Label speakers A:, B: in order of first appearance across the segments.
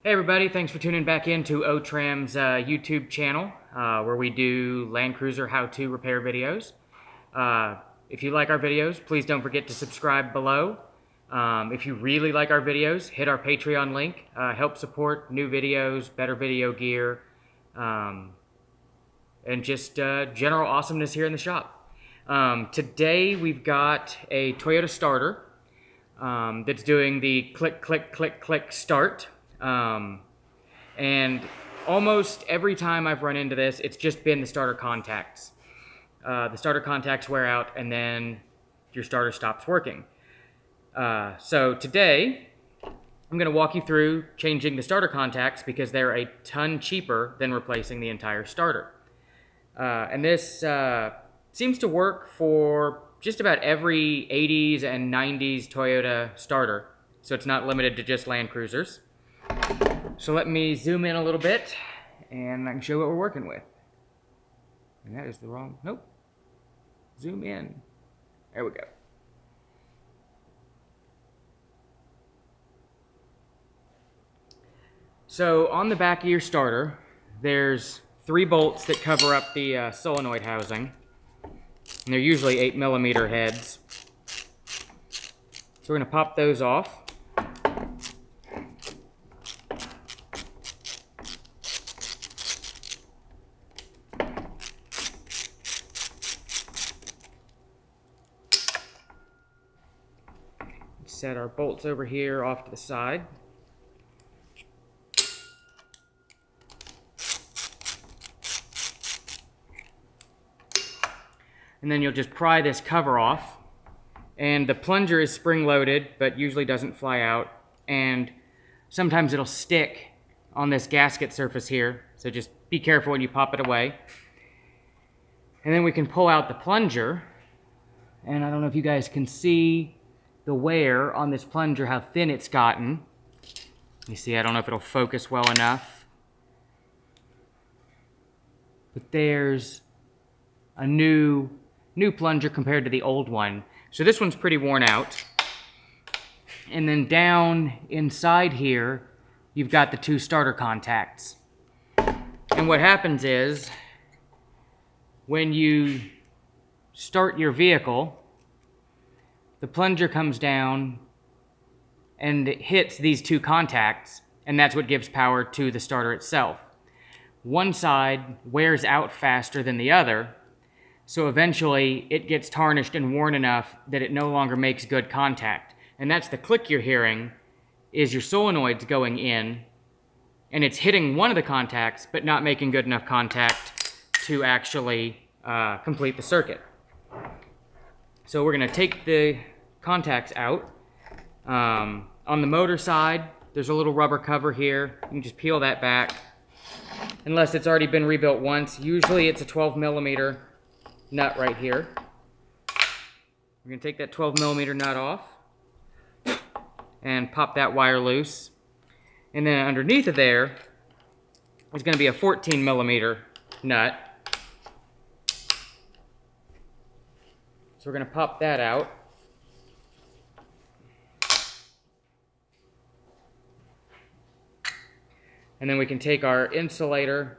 A: Hey everybody, thanks for tuning back into OTRAMM's YouTube channel where we do Land Cruiser how-to repair videos. If you like our videos, please don't forget to subscribe below. If you really like our videos, hit our Patreon link. Help support new videos, better video gear, and just general awesomeness here in the shop. Today we've got a Toyota starter that's doing the click, click, click, click start. And almost every time I've run into this, it's just been the starter contacts. The starter contacts wear out and then your starter stops working. So today, I'm going to walk you through changing the starter contacts because they're a ton cheaper than replacing the entire starter. And this seems to work for just about every 80s and 90s Toyota starter. So it's not limited to just Land Cruisers. So let me zoom in a little bit and I can show you what we're working with. And that is the wrong, nope. Zoom in. There we go. So on the back of your starter, there's 3 bolts that cover up the solenoid housing. And they're usually 8mm heads. So we're going to pop those off. Set our bolts over here off to the side. And then you'll just pry this cover off. And the plunger is spring-loaded, but usually doesn't fly out. And sometimes it'll stick on this gasket surface here. So just be careful when you pop it away. And then we can pull out the plunger. And I don't know if you guys can see the wear on this plunger, how thin it's gotten. You see, I don't know if it'll focus well enough. But there's a new plunger compared to the old one. So this one's pretty worn out. And then down inside here, you've got the 2 starter contacts. And what happens is, when you start your vehicle, the plunger comes down and it hits these 2 contacts, and that's what gives power to the starter itself. One side wears out faster than the other, so eventually it gets tarnished and worn enough that it no longer makes good contact. And that's the click you're hearing, is your solenoid's going in, and it's hitting one of the contacts, but not making good enough contact to actually complete the circuit. So we're going to take the contacts out. On the motor side, there's a little rubber cover here. You can just peel that back. Unless it's already been rebuilt once. Usually it's a 12mm nut right here. We're going to take that 12mm nut off and pop that wire loose. And then underneath of there is going to be a 14mm nut. So we're going to pop that out. And then we can take our insulator,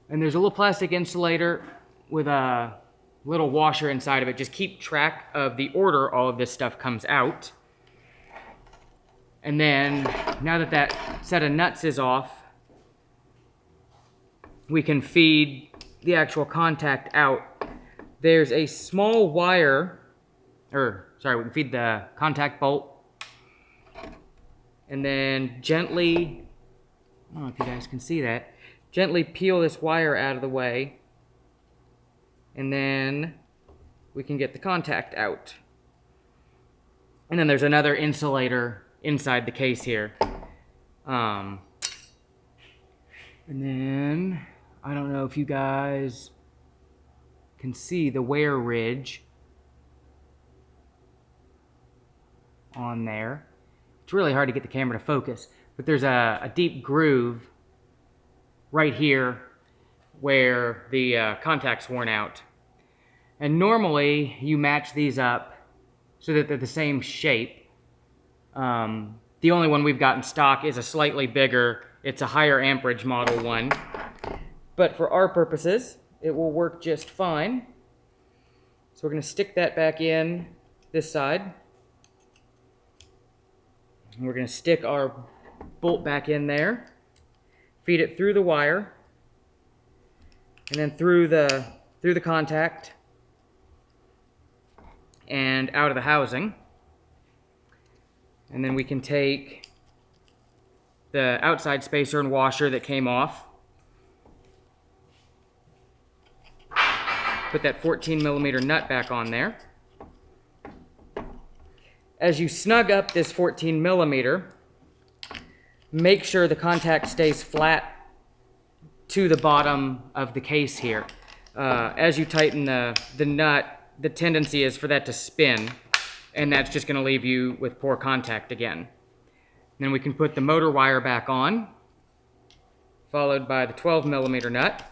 A: and there's a little plastic insulator with a little washer inside of it. Just keep track of the order all of this stuff comes out. And then, now that that set of nuts is off, we can feed the actual contact out. There's a small wire, we can feed the contact bolt. And then gently, I don't know if you guys can see that, gently peel this wire out of the way. And then we can get the contact out. And then there's another insulator inside the case here. And then, I don't know if you guys can see the wear ridge on there. It's really hard to get the camera to focus, but there's a deep groove right here where the contact's worn out. And normally you match these up so that they're the same shape. The The only one we've got in stock is a slightly bigger, it's a higher amperage model one. But for our purposes, it will work just fine. So we're going to stick that back in this side. And we're going to stick our bolt back in there, feed it through the wire, and then through the contact and out of the housing. And then we can take the outside spacer and washer that came off, put that 14mm nut back on there. As you snug up this 14mm, make sure the contact stays flat to the bottom of the case here. As you tighten the nut, the tendency is for that to spin, and that's just going to leave you with poor contact again. Then we can put the motor wire back on, followed by the 12mm nut.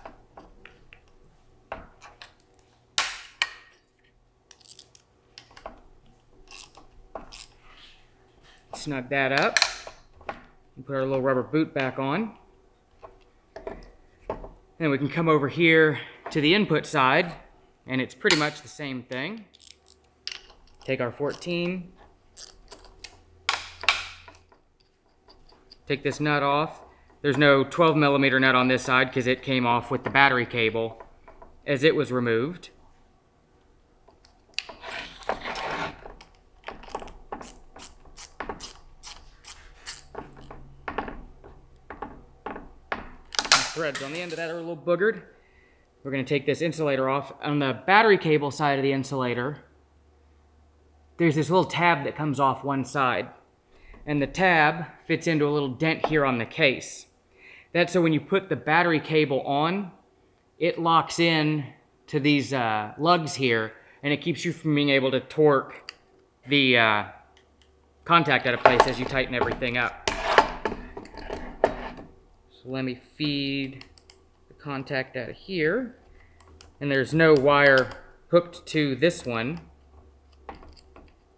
A: Snug that up and put our little rubber boot back on. Then we can come over here to the input side, and it's pretty much the same thing. Take our 14, take this nut off. There's no 12mm nut on this side because it came off with the battery cable as it was removed. Threads on the end of that are a little boogered. We're going to take this insulator off. On the battery cable side of the insulator, there's this little tab that comes off one side. And the tab fits into a little dent here on the case. That's so when you put the battery cable on, it locks in to these lugs here, and it keeps you from being able to torque the contact out of place as you tighten everything up. So let me feed the contact out of here. And there's no wire hooked to this one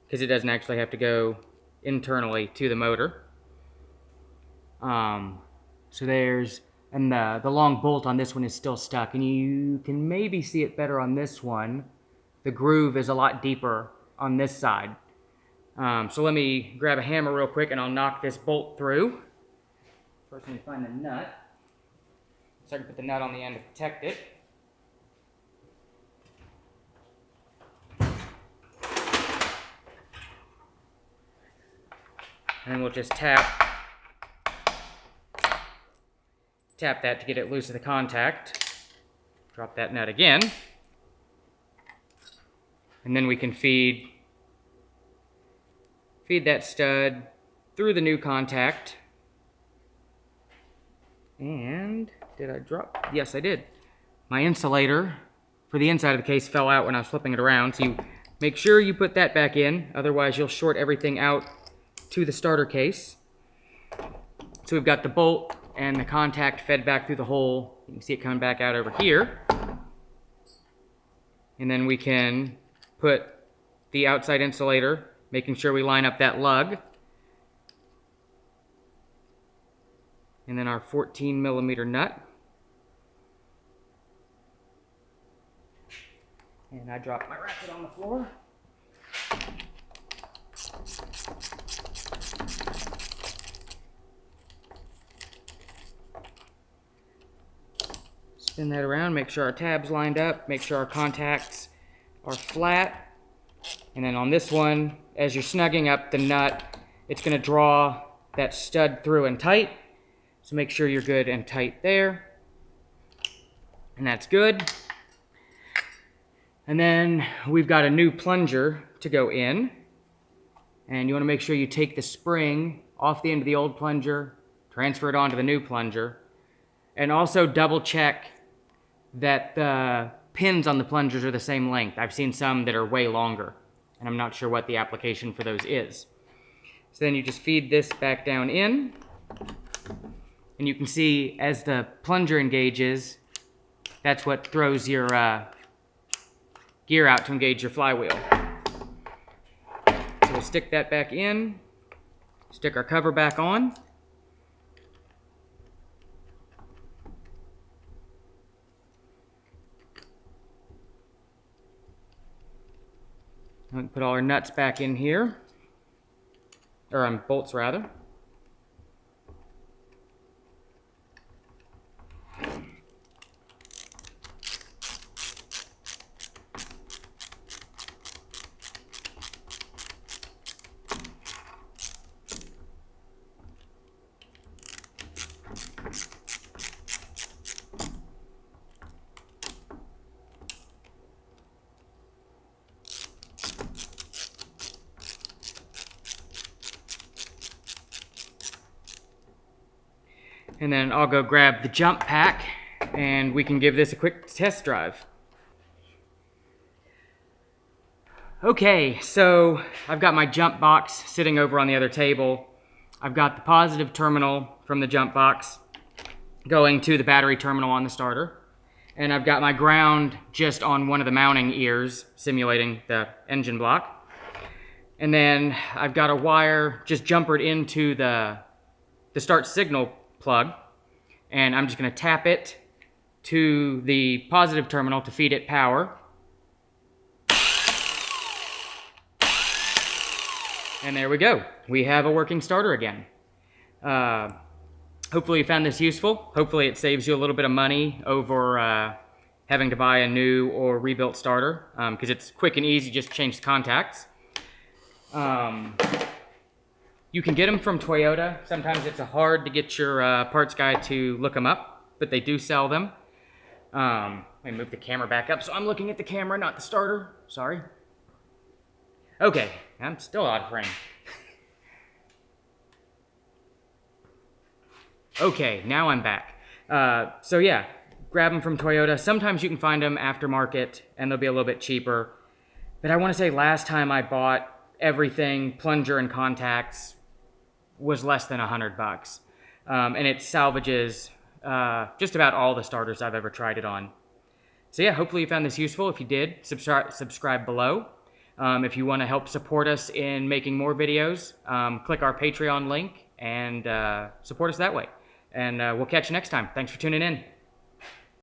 A: because it doesn't actually have to go internally to the motor. So there's, and the long bolt on this one is still stuck, and you can maybe see it better on this one. The groove is a lot deeper on this side. So let me grab a hammer real quick and I'll knock this bolt through. First, let me find the nut, so I can put the nut on the end to protect it. And then we'll just tap that to get it loose of the contact. Drop that nut again. And then we can feed that stud through the new contact. And did I drop? Yes, I did. My insulator for the inside of the case fell out when I was flipping it around. So you make sure you put that back in, otherwise you'll short everything out to the starter case. So we've got the bolt and the contact fed back through the hole. You can see it coming back out over here. And then we can put the outside insulator, making sure we line up that lug. And then our 14mm nut. And I dropped my ratchet on the floor. Spin that around, make sure our tab's lined up, make sure our contacts are flat. And then on this one, as you're snugging up the nut, it's going to draw that stud through and tight. So make sure you're good and tight there. And that's good. And then we've got a new plunger to go in. And you want to make sure you take the spring off the end of the old plunger, transfer it onto the new plunger. And also double check that the pins on the plungers are the same length. I've seen some that are way longer, and I'm not sure what the application for those is. So then you just feed this back down in. And you can see as the plunger engages, that's what throws your gear out to engage your flywheel. So we'll stick that back in, Stick our cover back on. And put all our nuts back in here, or bolts rather. And then I'll go grab the jump pack and we can give this a quick test drive. Okay, so I've got my jump box sitting over on the other table. I've got the positive terminal from the jump box going to the battery terminal on the starter. And I've got my ground just on one of the mounting ears, simulating the engine block. And then I've got a wire just jumpered into the start signal plug, and I'm just going to tap it to the positive terminal to feed it power. And there we go. We have a working starter again. Hopefully you found this useful. Hopefully it saves you a little bit of money over having to buy a new or rebuilt starter, because it's quick and easy, just change the contacts. You can get them from Toyota. Sometimes it's hard to get your parts guy to look them up, but they do sell them. Let me move the camera back up so I'm looking at the camera, not the starter. Sorry. Okay, I'm still out of frame. Okay, now I'm back. So yeah, grab them from Toyota. Sometimes you can find them aftermarket and they'll be a little bit cheaper. But I want to say last time I bought everything, plunger and contacts, was less than $100. And it salvages just about all the starters I've ever tried it on. So yeah, hopefully you found this useful. If you did, subscribe below. If you want to help support us in making more videos, click our Patreon link and support us that way. And we'll catch you next time. Thanks for tuning in.